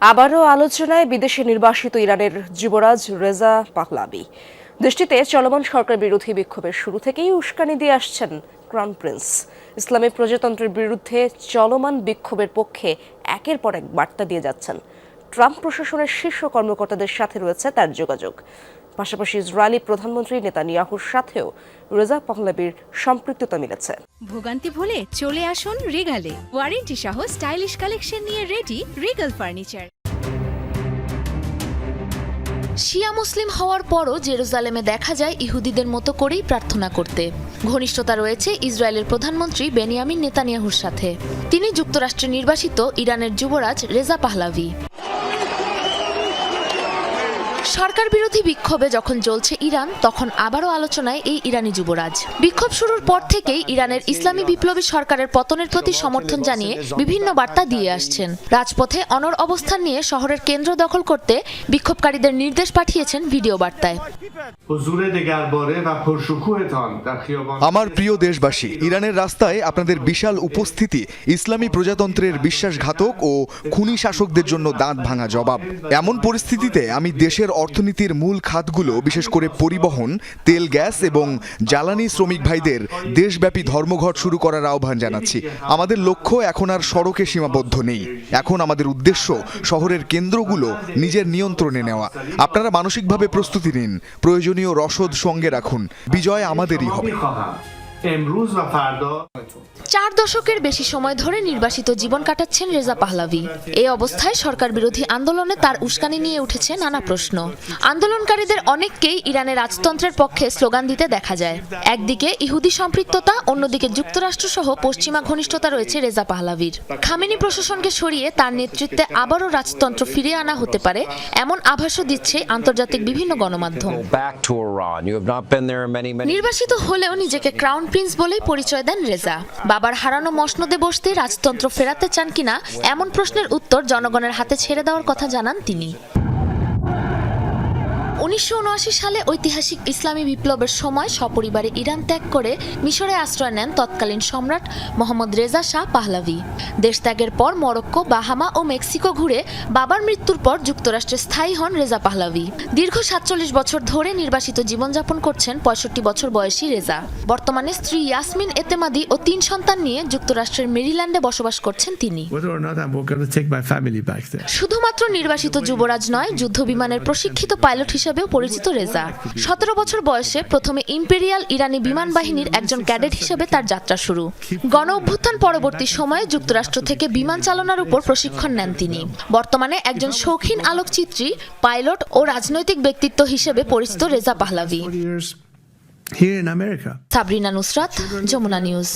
আবারও আলোচনায় বিদেশে নির্বাসিত ইরানের যুবরাজ রেজা পাহলাভি। দেশটিতে চলমান সরকার বিরোধী বিক্ষোভের শুরু থেকেই উস্কানি দিয়ে আসছেন ক্রাউন প্রিন্স। ইসলামী প্রজাতন্ত্রের বিরুদ্ধে চলমান বিক্ষোভের পক্ষে একের পর এক বার্তা দিয়ে যাচ্ছেন। ট্রাম্প প্রশাসনের শীর্ষ কর্মকর্তাদের সাথে রয়েছে তার যোগাযোগ। পাশাপাশি ইসরায়েলি প্রধানমন্ত্রী নেতানিয়াহুর সাথেও রেজা পাহলাভির সম্পৃক্ততা মিলেছে। ভোগান্তি ভুলে চলে আসুন রিগালে, ওয়ারেন্টি সহ স্টাইলিশ কালেকশন নিয়ে রেডি রিগাল ফার্নিচার। শিয়া মুসলিম হওয়ার পরও জেরুজালেমে দেখা যায় ইহুদিদের মতো করেই প্রার্থনা করতে। ঘনিষ্ঠতা রয়েছে ইসরায়েলের প্রধানমন্ত্রী বেনিয়ামিন নেতানিয়াহুর সাথে। তিনি যুক্তরাষ্ট্রে নির্বাসিত ইরানের যুবরাজ রেজা পাহলাভি। সরকার বিরোধী বিক্ষোভে যখন জ্বলছে ইরান, তখন আবারও আলোচনায় এই ইরানি যুবরাজ। বিক্ষোভ শুরুর পর থেকেই ইরানের ইসলামী বিপ্লবী সরকারের পতনের প্রতি সমর্থন জানিয়ে বিভিন্ন বার্তা দিয়ে আসছেন। রাজপথে অনড় অবস্থান নিয়ে শহরের কেন্দ্র দখল করতে বিক্ষোভকারীদের নির্দেশ পাঠিয়েছেন ভিডিও বার্তায়। আমার প্রিয় দেশবাসী, ইরানের রাস্তায় আপনাদের বিশাল উপস্থিতি ইসলামী প্রজাতন্ত্রের বিশ্বাসঘাতক ও খুনি শাসকদের জন্য দাঁত ভাঙা জবাব। এমন পরিস্থিতিতে আমি দেশের অর্থনীতির মূল খাতগুলো, বিশেষ করে পরিবহন, তেল, গ্যাস এবং জ্বালানি শ্রমিক ভাইদের দেশব্যাপী ধর্মঘট শুরু করার আহ্বান জানাচ্ছি। আমাদের লক্ষ্য এখন আর সড়কে সীমাবদ্ধ নেই। এখন আমাদের উদ্দেশ্য শহরের কেন্দ্রগুলো নিজের নিয়ন্ত্রণে নেওয়া। আপনারা মানসিকভাবে প্রস্তুতি নিন, প্রয়োজনীয় রসদ সঙ্গে রাখুন। বিজয় আমাদেরই হবে। 4 দশকের বেশি সময় ধরে নির্বাসিত জীবন কাটাচ্ছেন রেজা পাহলাভি। এই অবস্থায় সরকার বিরোধী আন্দোলনে তার উস্কানি নিয়ে উঠেছে নানা প্রশ্ন। আন্দোলনকারীদের অনেককেই ইরানের রাজতন্ত্রের পক্ষে স্লোগান দিতে দেখা যায়। একদিকে ইহুদি সম্পৃক্ততা, অন্যদিকে যুক্তরাষ্ট্র সহ পশ্চিমা ঘনিষ্ঠতা রয়েছে রেজা পাহলাভির। খামেনি প্রশাসনকে সরিয়ে তার নেতৃত্বে আবারও রাজতন্ত্র ফিরিয়ে আনা হতে পারে, এমন আভাসও দিচ্ছে আন্তর্জাতিক বিভিন্ন গণমাধ্যম। নির্বাসিত হলেও নিজেকে ক্রাউন প্রিন্স বলেই পরিচয় দেন রেজা। বাবার হারানো মসনদে বসতে রাজতন্ত্র ফেরাতে চান কিনা, এমন প্রশ্নের উত্তর জনগণের হাতে ছেড়ে দেওয়ার কথা জানান তিনি। 1979 সালে ঐতিহাসিক ইসলামী বিপ্লবের সময় সপরিবারে ইরান ত্যাগ করে মিশরে আশ্রয় নেন তৎকালীন সম্রাট মোহাম্মদ রেজা শাহ পাহলাভি। দেশ ত্যাগের পর মরক্কো, বাহামা ও মেক্সিকো ঘুরে বাবার মৃত্যুর পর যুক্তরাষ্ট্রে স্থায়ী হন রেজা পাহলাভি। দীর্ঘ 47 বছর ধরে নির্বাসিত জীবনযাপন করছেন 65 বছর বয়সী রেজা। বর্তমানে স্ত্রী ইয়াসমিন এতেমাদি ও 3 সন্তান নিয়ে যুক্তরাষ্ট্রের মেরিল্যান্ডে বসবাস করছেন তিনি। শুধুমাত্র নির্বাসিত যুবরাজ নয়, যুদ্ধ বিমানের প্রশিক্ষিত পাইলট হিসেবেও পরিচিত রেজা। 17 বছর বয়সে প্রথমে ইম্পেরিয়াল ইরানি বিমান বাহিনীর একজন ক্যাডেট হিসেবে তার যাত্রা শুরু। গণ অভ্যুত্থান পরবর্তী সময়ে যুক্তরাষ্ট্র থেকে বিমান চালনার উপর প্রশিক্ষণ নেন তিনি। বর্তমানে একজন শৌখিন আলোকচিত্রী, পাইলট ও রাজনৈতিক ব্যক্তিত্ব হিসেবে পরিচিত রেজা পাহলাভি। সাবরিনা নুসরাত, যমুনা নিউজ।